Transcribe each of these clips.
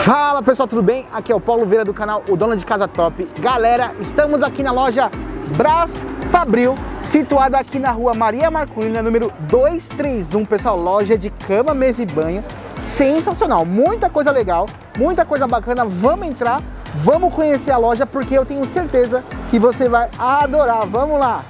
Fala pessoal, tudo bem? Aqui é o Paulo Vieira do canal O Dono de Casa Top. Galera, estamos aqui na loja Brás Fabril, situada aqui na rua Maria Marculina, número 231. Pessoal, loja de cama, mesa e banho. Sensacional, muita coisa legal, muita coisa bacana. Vamos entrar, vamos conhecer a loja, porque eu tenho certeza que você vai adorar. Vamos lá!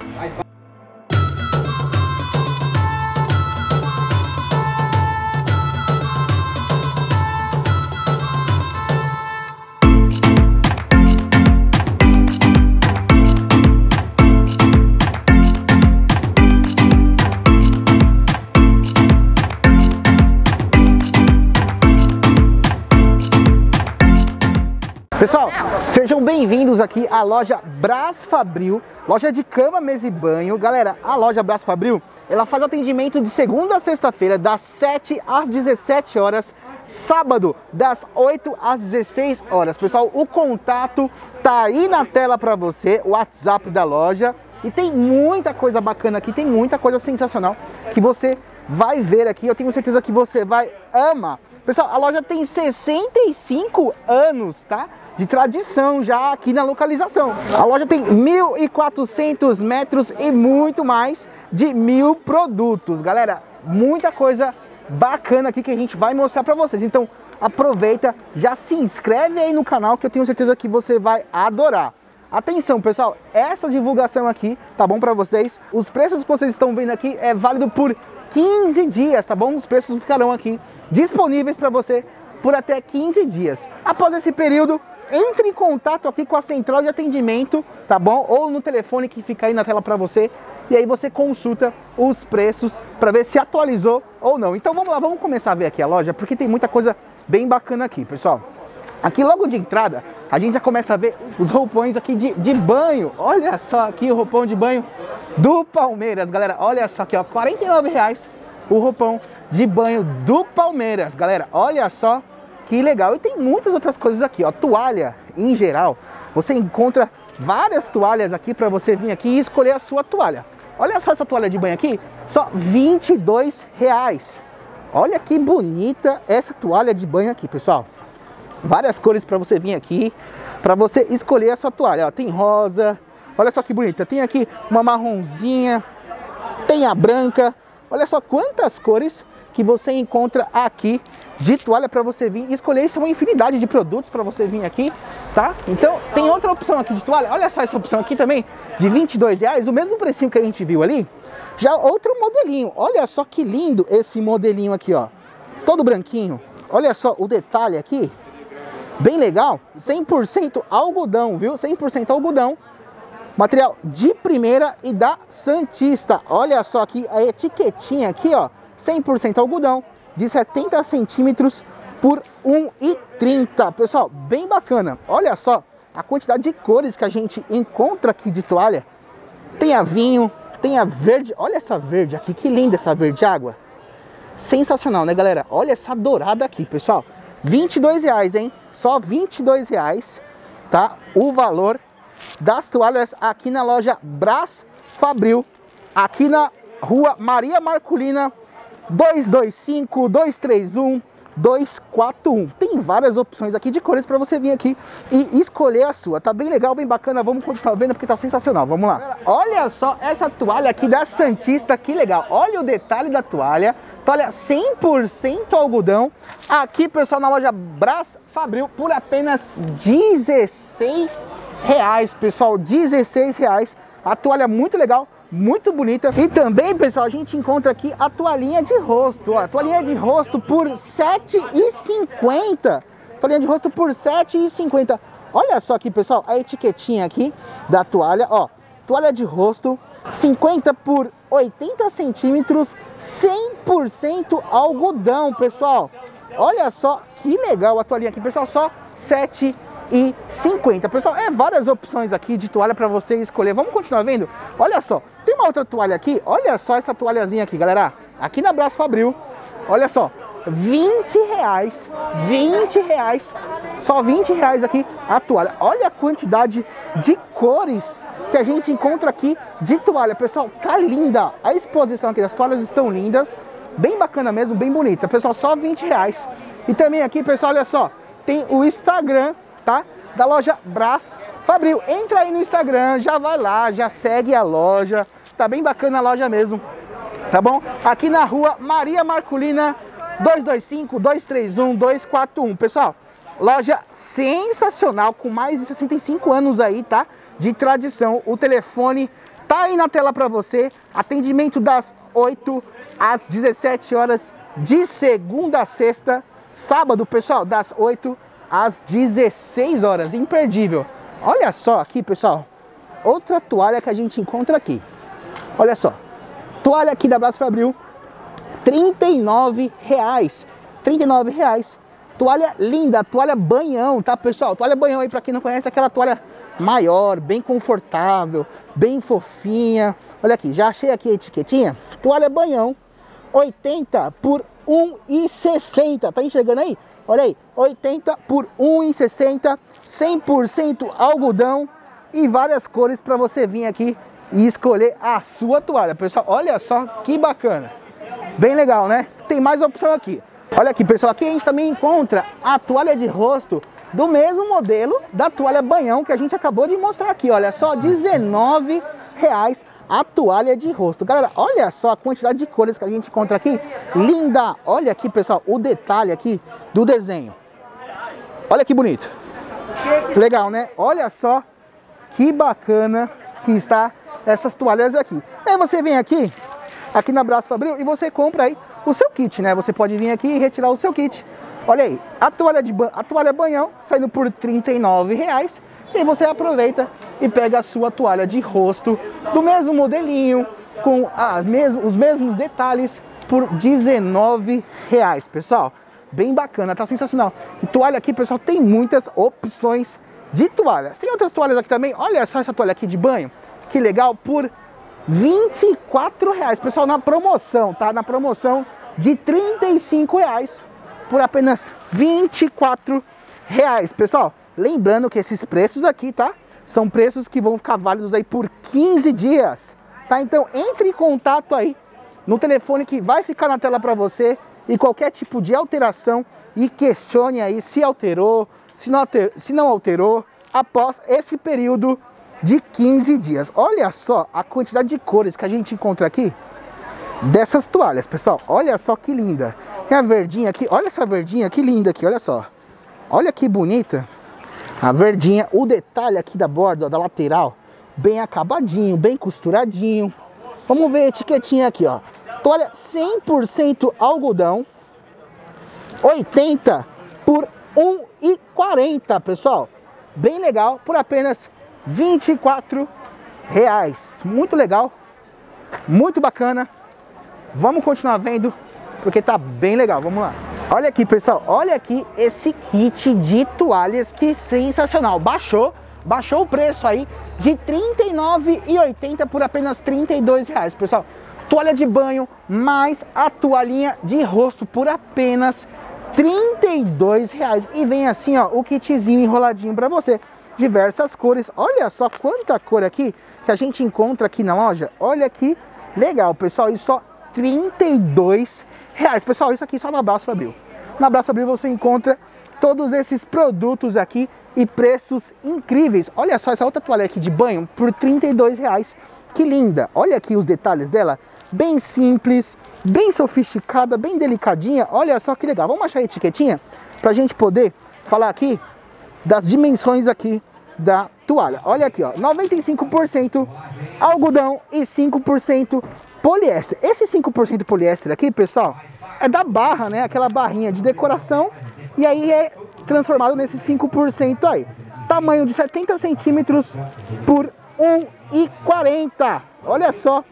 Pessoal, sejam bem-vindos aqui à loja Brás Fabril, loja de cama, mesa e banho. Galera, a loja Brás Fabril, ela faz atendimento de segunda a sexta-feira, das 7 às 17 horas, sábado, das 8 às 16 horas. Pessoal, o contato tá aí na tela para você, o WhatsApp da loja. E tem muita coisa bacana aqui, tem muita coisa sensacional que você vai ver aqui. Eu tenho certeza que você vai amar. Pessoal, a loja tem 65 anos, tá? De tradição já aqui na localização. A loja tem 1.400 metros e muito mais de 1.000 produtos. Galera, muita coisa bacana aqui que a gente vai mostrar pra vocês. Então, aproveita, já se inscreve aí no canal que eu tenho certeza que você vai adorar. Atenção, pessoal, essa divulgação aqui tá bom pra vocês. Os preços que vocês estão vendo aqui é válido por 15 dias, tá bom? Os preços ficarão aqui disponíveis para você por até 15 dias. Após esse período, entre em contato aqui com a central de atendimento, tá bom? Ou no telefone que fica aí na tela para você, e aí você consulta os preços para ver se atualizou ou não. Então vamos lá, vamos começar a ver aqui a loja, porque tem muita coisa bem bacana aqui, pessoal. Aqui logo de entrada, a gente já começa a ver os roupões aqui de banho. Olha só aqui o roupão de banho do Palmeiras, galera. Olha só aqui, ó, R$ 49,00 o roupão de banho do Palmeiras, galera. Olha só que legal. E tem muitas outras coisas aqui, ó. Toalha, em geral, você encontra várias toalhas aqui para você vir aqui e escolher a sua toalha. Olha só essa toalha de banho aqui, só R$ 22,00. Olha que bonita essa toalha de banho aqui, pessoal. Várias cores para você vir aqui, para você escolher a sua toalha. Ó, tem rosa, olha só que bonita. Tem aqui uma marronzinha, tem a branca. Olha só quantas cores que você encontra aqui de toalha para você vir escolher. Isso é uma infinidade de produtos para você vir aqui, tá? Então tem outra opção aqui de toalha. Olha só essa opção aqui também, de R$ 22,00, o mesmo precinho que a gente viu ali. Já outro modelinho. Olha só que lindo esse modelinho aqui, ó. Todo branquinho. Olha só o detalhe aqui. Bem legal, 100% algodão, viu? 100% algodão, material de primeira e da Santista. Olha só aqui a etiquetinha aqui, ó, 100% algodão, de 70 centímetros por 1,30. Pessoal, bem bacana. Olha só a quantidade de cores que a gente encontra aqui de toalha. Tem a vinho, tem a verde. Olha essa verde aqui, que linda essa verde água. Sensacional, né, galera? Olha essa dourada aqui, pessoal. R$ 22,00, hein? Só R$ 22,00, tá? O valor das toalhas aqui na loja Brás Fabril, aqui na rua Maria Marculina, 225, 231, 241. Tem várias opções aqui de cores para você vir aqui e escolher a sua. Tá bem legal, bem bacana. Vamos continuar vendo porque tá sensacional. Vamos lá. Olha só essa toalha aqui da Santista, que legal. Olha o detalhe da toalha. Toalha 100% algodão. Aqui, pessoal, na loja Brás Fabril por apenas R$16,00, pessoal. R$16,00. A toalha muito legal, muito bonita. E também, pessoal, a gente encontra aqui a toalhinha de rosto, ó. Toalhinha de rosto por R$ 7,50. Toalhinha de rosto por R$ 7,50. Olha só aqui, pessoal, a etiquetinha aqui da toalha, ó. Toalha de rosto 50 por 80 centímetros, 100% algodão, pessoal. Olha só que legal a toalhinha aqui, pessoal. Só R$ 7,50. Pessoal, várias opções aqui de toalha para você escolher. Vamos continuar vendo? Olha só, tem uma outra toalha aqui. Olha só essa toalhazinha aqui, galera. Aqui na Brás Fabril. Olha só, R$20,00. R$20,00. Só R$20,00 aqui a toalha. Olha a quantidade de cores que a gente encontra aqui de toalha. Pessoal, tá linda. A exposição aqui das toalhas estão lindas. Bem bacana mesmo, bem bonita. Pessoal, só R$20,00. E também aqui, pessoal, olha só. tem o Instagram, tá? Da loja Brás Fabril. Entra aí no Instagram, já vai lá, já segue a loja. Tá bem bacana a loja mesmo, tá bom? Aqui na rua Maria Marculina, 225-231-241. Pessoal, loja sensacional, com mais de 65 anos aí, tá? De tradição. O telefone tá aí na tela pra você. Atendimento das 8 às 17 horas, de segunda a sexta. Sábado, pessoal, das 8 às 16 horas. Imperdível. Olha só aqui, pessoal. Outra toalha que a gente encontra aqui. Olha só. Toalha aqui da Brás Fabril. R$39. R$39. Toalha linda, toalha banhão, tá, pessoal? Toalha banhão aí, pra quem não conhece, aquela toalha maior, bem confortável, bem fofinha. Olha aqui, já achei aqui a etiquetinha. Toalha banhão, 80 por R$1,60. Tá enxergando aí? Olha aí, 80 por R$1,60, 100% algodão e várias cores para você vir aqui e escolher a sua toalha. Pessoal, olha só que bacana. Bem legal, né? Tem mais opção aqui. Olha aqui, pessoal, aqui a gente também encontra a toalha de rosto do mesmo modelo da toalha banhão que a gente acabou de mostrar aqui. Olha só, R$19 a toalha de rosto. Galera, olha só a quantidade de cores que a gente encontra aqui. Linda! Olha aqui, pessoal, o detalhe aqui do desenho. Olha que bonito. Legal, né? Olha só que bacana que está essas toalhas aqui. Aí você vem aqui na Brás Fabril e você compra aí o seu kit, né? Você pode vir aqui e retirar o seu kit. Olha aí, a toalha banhão saindo por R$39. E você aproveita e pega a sua toalha de rosto do mesmo modelinho, com os mesmos detalhes, por R$19, pessoal. Bem bacana, tá sensacional. E toalha aqui, pessoal, tem muitas opções de toalhas. Tem outras toalhas aqui também. Olha só essa toalha aqui de banho, que legal, por R$24, pessoal, na promoção, tá? Na promoção de R$35 por apenas R$24, pessoal. Lembrando que esses preços aqui, tá? São preços que vão ficar válidos aí por 15 dias, tá? Então entre em contato aí no telefone que vai ficar na tela para você e qualquer tipo de alteração e questione aí se alterou, se não alterou após esse período de 15 dias. Olha só a quantidade de cores que a gente encontra aqui dessas toalhas, pessoal. Olha só que linda. Tem a verdinha aqui, olha essa verdinha que linda aqui, olha só. Olha que bonita. A verdinha, o detalhe aqui da borda, da lateral, bem acabadinho, bem costuradinho. Vamos ver a etiquetinha aqui, ó. Toalha 100% algodão, 80 por R$1,40, pessoal. Bem legal, por apenas R$24. Muito legal, muito bacana. Vamos continuar vendo, porque tá bem legal, vamos lá. Olha aqui, pessoal, olha aqui esse kit de toalhas, que sensacional. Baixou o preço aí de R$39,80 por apenas R$32, pessoal. Toalha de banho mais a toalhinha de rosto por apenas R$32. E vem assim, ó, o kitzinho enroladinho para você. Diversas cores. Olha só quanta cor aqui que a gente encontra aqui na loja. Olha que legal, pessoal. E só R$32. Pessoal, isso aqui só na Brás Fabril. Na Brás Fabril você encontra todos esses produtos aqui e preços incríveis. Olha só essa outra toalha aqui de banho por R$32. Que linda. Olha aqui os detalhes dela. Bem simples, bem sofisticada, bem delicadinha. Olha só que legal. Vamos achar a etiquetinha pra gente poder falar aqui das dimensões aqui da toalha. Olha aqui, ó, 95% algodão e 5% poliéster. Esse 5% poliéster aqui, pessoal, é da barra, né? Aquela barrinha de decoração. E aí é transformado nesse 5% aí. Tamanho de 70 centímetros por R$1,40. Olha só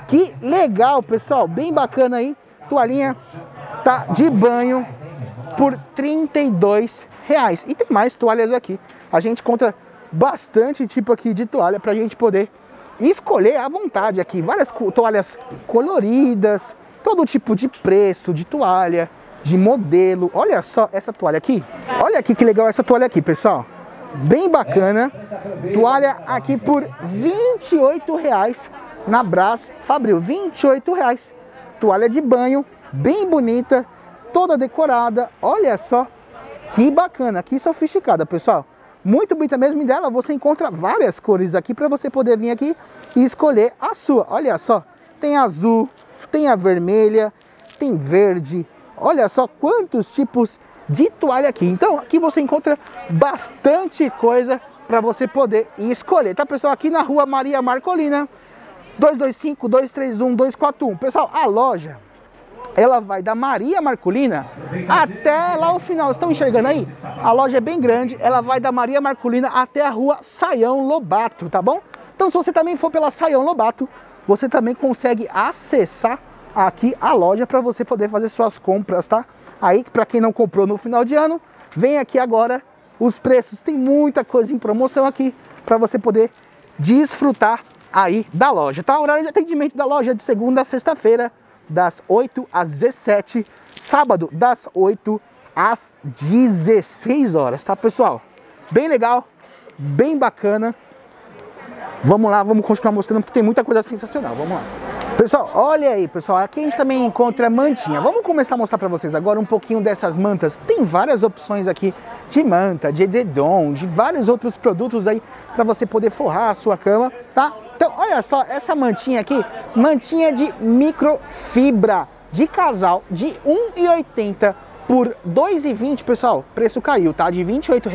que legal, pessoal. Bem bacana aí. Toalhinha tá de banho por R$32. E tem mais toalhas aqui. A gente encontra bastante tipo aqui de toalha pra gente poder escolher à vontade aqui. Várias toalhas coloridas, todo tipo de preço de toalha, de modelo. Olha só essa toalha aqui. Olha aqui que legal essa toalha aqui, pessoal. Bem bacana. Toalha aqui por R$28 na Brás Fabril. R$28. Toalha de banho, bem bonita, toda decorada. Olha só Que bacana, que sofisticada, pessoal. Muito bonita mesmo, e dela você encontra várias cores aqui para você poder vir aqui e escolher a sua. Olha só, tem azul, tem a vermelha, tem verde. Olha só quantos tipos de toalha aqui. Então aqui você encontra bastante coisa para você poder escolher, tá, pessoal? Aqui na rua Maria Marcolina, 225-231-241. Pessoal, a loja, ela vai da Maria Marcolina até lá o final. Estão enxergando aí? A loja é bem grande, ela vai da Maria Marcolina até a rua Saião Lobato, tá bom? Então se você também for pela Saião Lobato, você também consegue acessar aqui a loja para você poder fazer suas compras, tá? Aí, para quem não comprou no final de ano, vem aqui agora os preços. Tem muita coisa em promoção aqui para você poder desfrutar aí da loja, tá? O horário de atendimento da loja é de segunda a sexta-feira, das 8 às 17, sábado das 8 às 16 horas, tá, pessoal? Bem legal, bem bacana. Vamos lá, vamos continuar mostrando porque tem muita coisa sensacional. Vamos lá. Pessoal, olha aí, pessoal, aqui a gente também encontra mantinha. Vamos começar a mostrar para vocês agora um pouquinho dessas mantas. Tem várias opções aqui de manta, de edredom, de vários outros produtos aí para você poder forrar a sua cama, tá? Então, olha só, essa mantinha aqui, mantinha de microfibra de casal de R$ 1,80 por R$ 2,20, pessoal. Preço caiu, tá? De R$ 28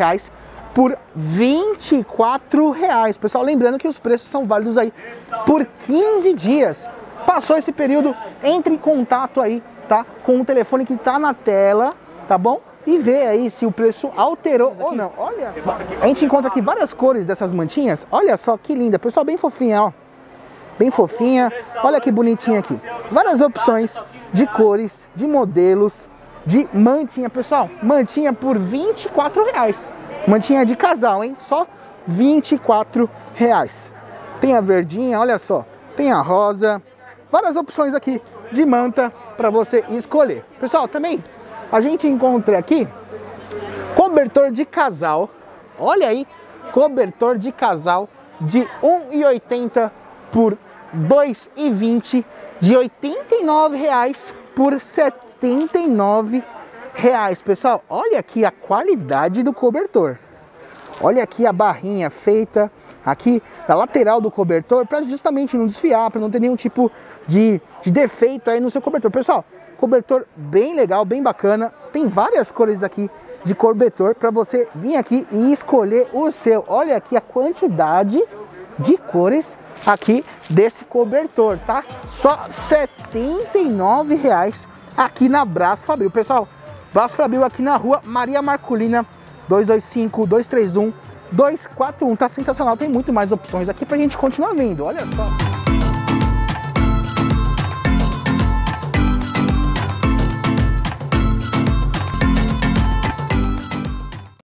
por R$ 24, pessoal. Lembrando que os preços são válidos aí por 15 dias. Passou esse período, entre em contato aí, tá? Com o telefone que tá na tela, tá bom? E vê aí se o preço alterou ou não. Olha, a gente encontra aqui várias cores dessas mantinhas. Olha só que linda, pessoal, bem fofinha, ó. Bem fofinha. Olha que bonitinha aqui. Várias opções de cores, de modelos, de mantinha, pessoal. Mantinha por R$ 24. Mantinha de casal, hein? Só R$ 24. Tem a verdinha, olha só. Tem a rosa. Várias opções aqui de manta para você escolher. Pessoal, também a gente encontra aqui cobertor de casal. Olha aí, cobertor de casal de R$ 1,80 por R$ 2,20, de R$ 89 por R$ 79. Pessoal, olha aqui a qualidade do cobertor. Olha aqui a barrinha feita aqui na lateral do cobertor para justamente não desfiar, para não ter nenhum tipo de defeito aí no seu cobertor. Pessoal, cobertor bem legal, bem bacana. Tem várias cores aqui de cobertor para você vir aqui e escolher o seu. Olha aqui a quantidade de cores aqui desse cobertor, tá? Só R$ 79 aqui na Brás Fabril. Pessoal, Brás Fabril aqui na rua Maria Marcolina, 225-231-241. Tá sensacional, tem muito mais opções aqui pra gente continuar vendo, olha só.